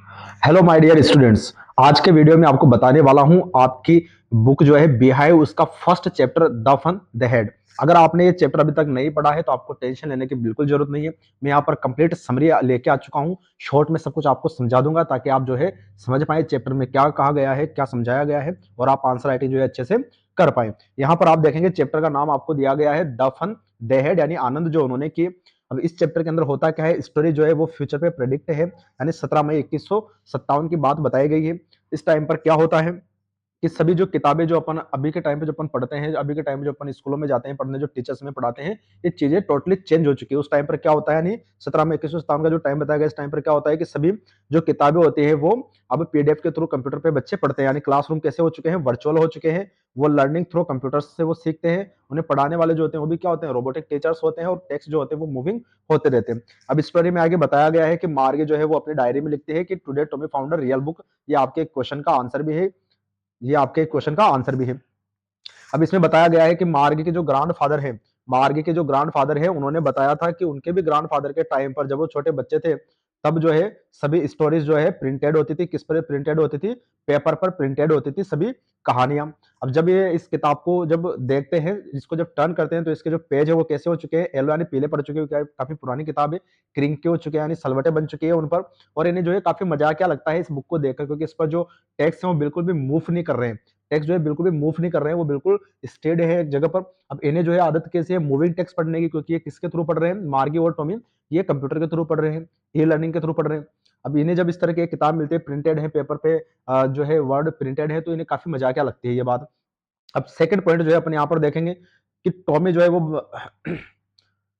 Hello my dear students. आज के video में आपको बताने वाला हूं आपकी बुक जो है बिहाइव उसका first chapter the fun they had. अगर आपने ये चैप्टर अभी तक नहीं पढ़ा है तो आपको टेंशन लेने की बिल्कुल जरूरत नहीं है। मैं यहाँ पर कंप्लीट समरी लेके आ चुका हूँ। शॉर्ट में सब कुछ आपको समझा दूंगा ताकि आप जो है समझ पाए चैप्टर में क्या कहा गया है, क्या समझाया गया है और आप आंसर राइटिंग जो है अच्छे से कर पाए। यहाँ पर आप देखेंगे चैप्टर का नाम आपको दिया गया है द फन द हेड, यानी आनंद जो उन्होंने किए। अब इस चैप्टर के अंदर होता क्या है, स्टोरी जो है वो फ्यूचर पे प्रेडिक्ट है, यानी 17 मई 2157 की बात बताई गई है। इस टाइम पर क्या होता है कि सभी जो किताबें जो अपन अभी के टाइम पे जो अपन पढ़ते हैं, अभी के टाइम में जो अपन स्कूलों में जाते हैं पढ़ने, जो टीचर्स में पढ़ाते हैं, ये चीजें टोटली चेंज हो चुकी है। उस टाइम पर क्या होता है, नहीं 17 मई 2157 का जो टाइम बताया गया, इस टाइम पर क्या होता है कि सभी जो किताबें होती है वो अब पीडीएफ के थ्रू कंप्यूटर पे बच्चे पढ़ते हैं, यानी क्लासरूम कैसे हो चुके हैं, वर्चुअल हो चुके हैं। वो लर्निंग थ्रू कंप्यूटर से वो सीखते हैं। उन्हें पढ़ाने वाले जो होते हैं वो भी क्या होते हैं, रोबोटिक टीचर्स होते हैं, और टेक्स्ट जो होते हैं वो मूविंग होते रहते हैं। अब स्टोरी में आगे बताया गया है कि मार्गे जो है वो अपनी डायरी में लिखते हैं कि today Tommy found a real book. ये आपके क्वेश्चन का आंसर भी है, ये आपके क्वेश्चन का आंसर भी है। अब इसमें बताया गया है कि मार्ग के जो ग्रांडफादर है, मार्ग के जो ग्रांडफादर है, उन्होंने बताया था कि उनके भी ग्रांडफादर के टाइम पर जब वो छोटे बच्चे थे, तब जो है सभी स्टोरीज जो है प्रिंटेड होती थी। किस पर प्रिंटेड होती थी? पेपर पर प्रिंटेड होती थी सभी कहानियां। अब जब ये इस किताब को जब देखते हैं, इसको जब टर्न करते हैं, तो इसके जो पेज है वो कैसे हो चुके हैं, येलो यानी पीले पड़ चुके हैं, काफी पुरानी किताब है, क्रिंकी हो चुके हैं, यानी सलवटे बन चुकी है उन पर। और इन्हें जो है काफी मजाकिया लगता है इस बुक को देखकर, क्योंकि इस पर जो टेक्स्ट है वो बिल्कुल भी मूव नहीं कर रहे हैं। टेक्स्ट जो है बिल्कुल भी मूव नहीं कर रहे हैं, वो बिल्कुल स्टेड है एक जगह पर। अब इन्हें जो है आदत कैसी है मूविंग टेक्स्ट पढ़ने की, क्योंकि ये किसके थ्रू पढ़ रहे हैं, मार्गी और टॉमी, ये कंप्यूटर के थ्रू पढ़ रहे हैं, ई लर्निंग के थ्रू पढ़ रहे हैं। अब इन्हें जब इस तरह की किताब मिलती है, प्रिंटेड है पेपर पे, जो है वर्ड प्रिंटेड है, तो इन्हें काफी मजाकिया लगती है ये बात। अब सेकंड पॉइंट जो है अपन यहाँ पर देखेंगे कि टॉमी जो है वो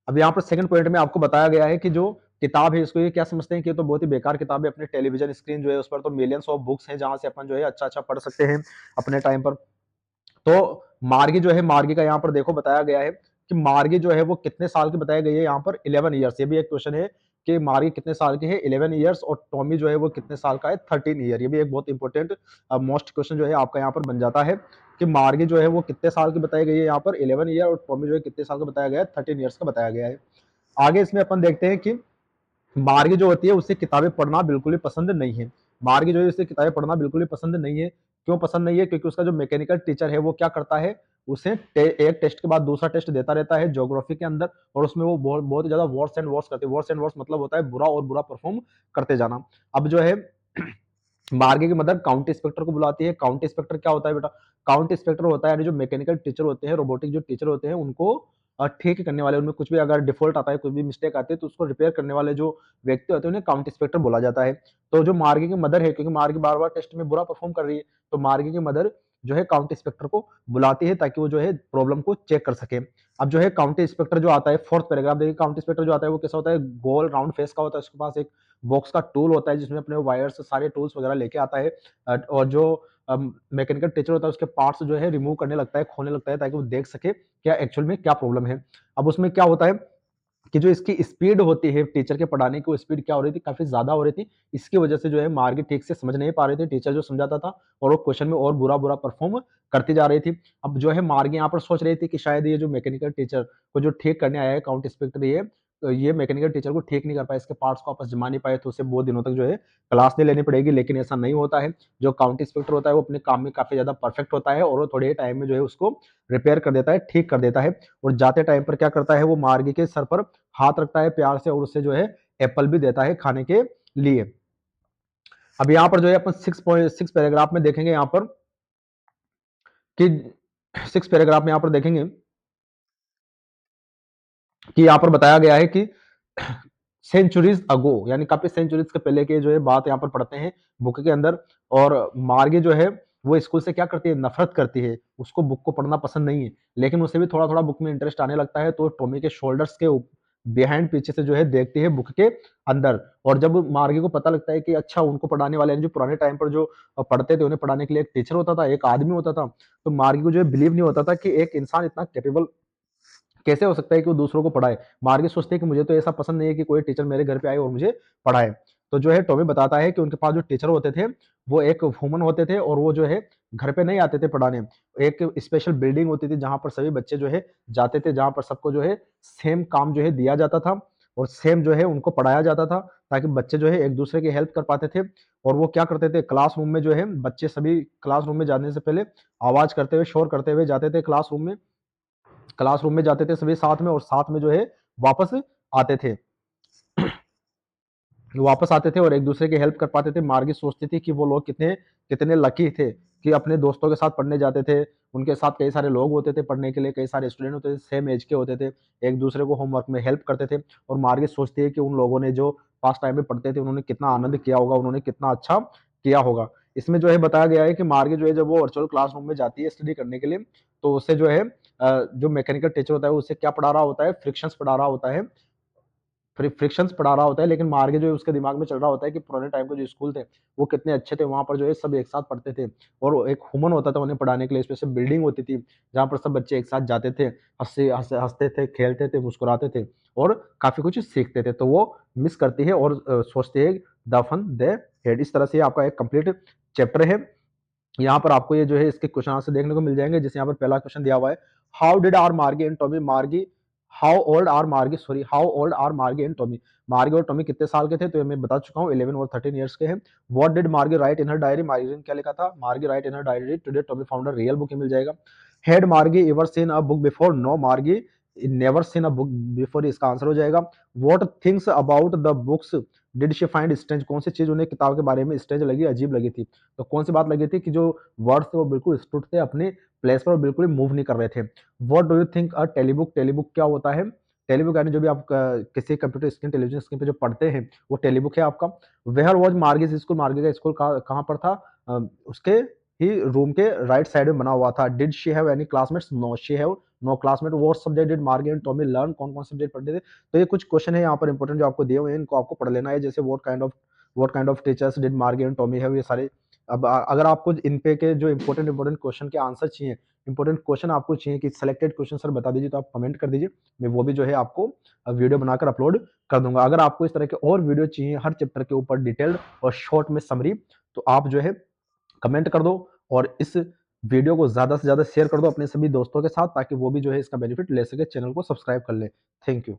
अब यहाँ पर सेकंड पॉइंट में आपको बताया गया है कि जो किताब है इसको ये क्या समझते हैं कि ये तो बहुत ही बेकार किताब है। अपने टेलीविजन स्क्रीन जो है उस पर तो मिलियंस ऑफ बुक्स हैं जहां से अपन जो है अच्छा अच्छा पढ़ सकते हैं अपने टाइम पर। तो मार्गी जो है, मार्गी का यहाँ पर देखो बताया गया है कि मार्गी जो है वो कितने साल की बताई गई है, यहाँ पर 11 ईयर्स। ये भी एक क्वेश्चन है कि मार्गी कितने साल की है, 11 ईयर्स, और टॉमी जो है वो कितने साल का है, 13 ईयर। ये भी एक बहुत इंपॉर्टेंट मोस्ट क्वेश्चन जो है आपका यहाँ पर बन जाता है कि मार्गी जो है वो कितने साल की बताई गई है, यहाँ पर 11 ईयर, और टॉमी जो है कितने साल का बताया गया है, 13 ईयर्स का बताया गया है। आगे इसमें अपन देखते हैं कि मार्गी जो होती है उसे किताबें पढ़ना बिल्कुल भी पसंद नहीं है। मार्गी जो है उसे किताबें पढ़ना बिल्कुल भी पसंद नहीं है। क्यों पसंद नहीं है? क्योंकि उसका जो मैकेनिकल टीचर है वो क्या करता है, उसे एक टेस्ट के बाद दूसरा टेस्ट देता रहता है ज्योग्राफी के अंदर, और उसमें वो बहुत बहुत ज्यादा वर्स एंड वर्स करते हैं। वर्स एंड वर्स मतलब होता है बुरा और बुरा परफॉर्म करते जाना। अब जो है मार्गे की मदर काउंटी इंस्पेक्टर को बुलाती है। काउंटी इंस्पेक्टर क्या होता है बेटा? काउंटी इंस्पेक्टर होता है यानी जो मैकेनिकल टीचर होते हैं, रोबोटिक जो टीचर होते हैं, उनको ठीक करने वाले, उनमें कुछ भी अगर डिफॉल्ट आता है, कुछ भी मिस्टेक आती है, तो उसको रिपेयर करने वाले जो व्यक्ति होते हैं उन्हें काउंटी इंस्पेक्टर बोला जाता है। तो जो मार्गे की मदर है, क्योंकि मार्गे बार बार टेस्ट में बुरा परफॉर्म कर रही है, तो मार्गे की मदर जो है काउंटी इंस्पेक्टर को बुलाती है ताकि वो जो है प्रॉब्लम को चेक कर सके। अब जो है काउंटी इंस्पेक्टर जो आता है, फोर्थ पैराग्राफ देखिए, काउंटी इंस्पेक्टर जो आता है वो कैसा होता है, गोल राउंड फेस का होता है, उसके पास एक बॉक्स का टूल होता है जिसमें अपने वायर्स सारे टूल्स वगैरह लेके आता है। और जो मैकेनिकल टीचर होता है उसके पार्ट्स जो है रिमूव करने लगता है, खोलने लगता है, ताकि वो देख सके क्या एक्चुअल में क्या प्रॉब्लम है। अब उसमें क्या होता है कि जो इसकी स्पीड होती है टीचर के पढ़ाने की, वो स्पीड क्या हो रही थी, काफी ज्यादा हो रही थी। इसकी वजह से जो है मार्गी ठीक से समझ नहीं पा रहे थे टीचर जो समझाता था, और वो क्वेश्चन में और बुरा बुरा परफॉर्म करती जा रही थी। अब जो है मार्गी यहाँ पर सोच रही थी कि शायद ये जो मैकेनिकल टीचर को जो ठीक करने आया है काउंट इंस्पेक्टर, ये मैकेनिकल टीचर को ठीक नहीं कर पाए, इसके पार्ट्स को आपस जमा नहीं पाए, तो उसे बहुत दिनों तक जो है क्लास नहीं लेनी पड़ेगी। लेकिन ऐसा नहीं होता है। जो काउंट इंस्पेक्टर होता है वो अपने काम में काफी ज्यादा परफेक्ट होता है, और वो थोड़े टाइम में जो है उसको रिपेयर कर देता है, ठीक कर देता है। और जाते टाइम पर क्या करता है, वो मार्गी के सर पर हाथ रखता है प्यार से, और उससे जो है एप्पल भी देता है खाने के लिए। अब यहाँ पर जो है अपन 6.6 पैराग्राफ में देखेंगे यहाँ पर कि 6 पैराग्राफ में यहाँ पर देखेंगे कि यहाँ पर बताया गया है कि सेंचुरीज अगो, यानी काफी सेंचुरीज के पहले के जो है बात यहाँ पर पढ़ते हैं बुक के अंदर। और मार्गे जो है वो स्कूल से क्या करती है, नफरत करती है, उसको बुक को पढ़ना पसंद नहीं है। लेकिन उसे भी थोड़ा थोड़ा बुक में इंटरेस्ट आने लगता है, तो टॉमी के शोल्डर्स के बिहाइंड पीछे से जो है देखती है बुक के अंदर। और जब मार्गे को पता लगता है कि अच्छा उनको पढ़ाने वाले जो पुराने टाइम पर जो पढ़ते थे उन्हें पढ़ाने के लिए एक टीचर होता था, एक आदमी होता था, तो मार्गे को जो है बिलीव नहीं होता था कि एक इंसान इतना कैपेबल कैसे हो सकता है कि वो दूसरों को पढ़ाए। मार्गी सोचते हैं कि मुझे तो ऐसा पसंद नहीं है कि कोई टीचर मेरे घर पे आए और मुझे पढ़ाए। तो जो है टॉमी बताता है कि उनके पास जो टीचर होते थे वो एक ह्यूमन होते थे, और वो जो है घर पे नहीं आते थे पढ़ाने। एक स्पेशल बिल्डिंग होती थी जहां पर सभी बच्चे जो है जाते थे, जहां पर सबको जो है सेम काम जो है दिया जाता था। और सेम जो है उनको पढ़ाया जाता था, ताकि बच्चे जो है एक दूसरे की हेल्प कर पाते थे। और वो क्या करते थे, क्लासरूम में जो है बच्चे सभी क्लासरूम में जाने से पहले आवाज करते हुए, शोर करते हुए जाते थे क्लासरूम में जाते थे सभी साथ में, और साथ में जो है वापस आते थे वापस आते थे और एक दूसरे की हेल्प कर पाते थे। मार्गी सोचती थी कि वो लोग कितने कितने लकी थे कि अपने दोस्तों के साथ पढ़ने जाते थे। उनके साथ कई सारे लोग होते थे पढ़ने के लिए, कई सारे स्टूडेंट होते थे, सेम एज के होते थे, एक दूसरे को होमवर्क में हेल्प करते थे। और मार्गी सोचती है कि उन लोगों ने जो पास टाइम में पढ़ते थे उन्होंने कितना आनंद किया होगा, उन्होंने कितना अच्छा किया होगा। इसमें जो है बताया गया है कि मार्गी जो है जब वो वर्चुअल क्लासरूम में जाती है स्टडी करने के लिए, तो उससे जो है जो मैकेनिकल टीचर होता है उससे क्या पढ़ा रहा होता है, फ्रिक्शंस पढ़ा रहा होता है, फ्रिक्शंस पढ़ा रहा होता है। लेकिन मार्गे जो है उसके दिमाग में चल रहा होता है कि पुराने टाइम के जो स्कूल थे वो कितने अच्छे थे, वहां पर जो है सब एक साथ पढ़ते थे, और एक हुमन होता था उन्हें पढ़ाने के लिए, स्पेशल बिल्डिंग होती थी जहां पर सब बच्चे एक साथ जाते थे, हंसते थे, खेलते थे, मुस्कुराते थे और काफी कुछ सीखते थे। तो वो मिस करती है और सोचती है दफन दे हेड। इस तरह से आपका एक कंप्लीट चैप्टर है। यहाँ पर आपको ये जो है इसके क्वेश्चन आंसर देखने को मिल जाएंगे। जैसे यहाँ पर पहला क्वेश्चन दिया हुआ है, हाउ डिड आर मार्गी एंड टॉमी, मार्गी हाउ ओल्ड आर मार्गी एंड टॉमी, मार्गी और टॉमी कितने साल के थे, तो ये मैं बता चुका हूँ 11 और 13 ईयर्स के हैं। What did Margie write in her diary, Margie ने क्या लिखा था, Margie write in her diary today Tommy found a real book, मिल जाएगा। Had Margie ever seen a book before, no Margie never seen a book before, इसका answer हो जाएगा। What things about the books did she find strange, कौन सी चीज उन्हें किताब के बारे में स्ट्रेंज लगी, अजीब लगी थी। तो कौन सी बात लगी थी कि जो वर्ड्स थे वो बिल्कुल स्टूड थे अपने प्लेस पर, बिल्कुल मूव नहीं कर रहे थे। व्हाट डू यू थिंक अ टेलीबुक, टेलीबुक क्या होता है, टेलीबुक यानी जो भी आप किसी कंप्यूटर स्क्रीन, टेलीविजन स्क्रीन पे जो पढ़ते हैं वो टेलीबुक है आपका। वेयर वॉज मार्गीज स्कूल, मार्गी का स्कूल कहाँ पर था, उसके ही रूम के राइट साइड में बना हुआ था। Did she have any classmates, no she have no classmate. What subject did Margie and Tommy learn, कौन कौन सब्जेक्ट पढ़ते थे। तो ये कुछ क्वेश्चन है यहाँ पर इंपॉर्टेंट जो आपको दिए हुए हैं, इनको आपको पढ़ लेना है। जैसे what kind of teachers did Margie and Tommy have, ये सारे। अब अगर आपको इन पे के जो इंपॉर्टेंट क्वेश्चन के आंसर चाहिए, इंपॉर्टेंट क्वेश्चन आपको चाहिए कि सिलेक्टेड क्वेश्चन सर बता दीजिए, तो आप कमेंट कर दीजिए, मैं वो भी जो है आपको वीडियो बनाकर अपलोड कर दूंगा। अगर आपको इस तरह के और वीडियो चाहिए हर चैप्टर के ऊपर डिटेल्ड और शॉर्ट में समरी, तो आप जो है कमेंट कर दो, और इस वीडियो को ज्यादा से ज्यादा शेयर कर दो अपने सभी दोस्तों के साथ, ताकि वो भी जो है इसका बेनिफिट ले सके, चैनल को सब्सक्राइब कर ले। Thank you.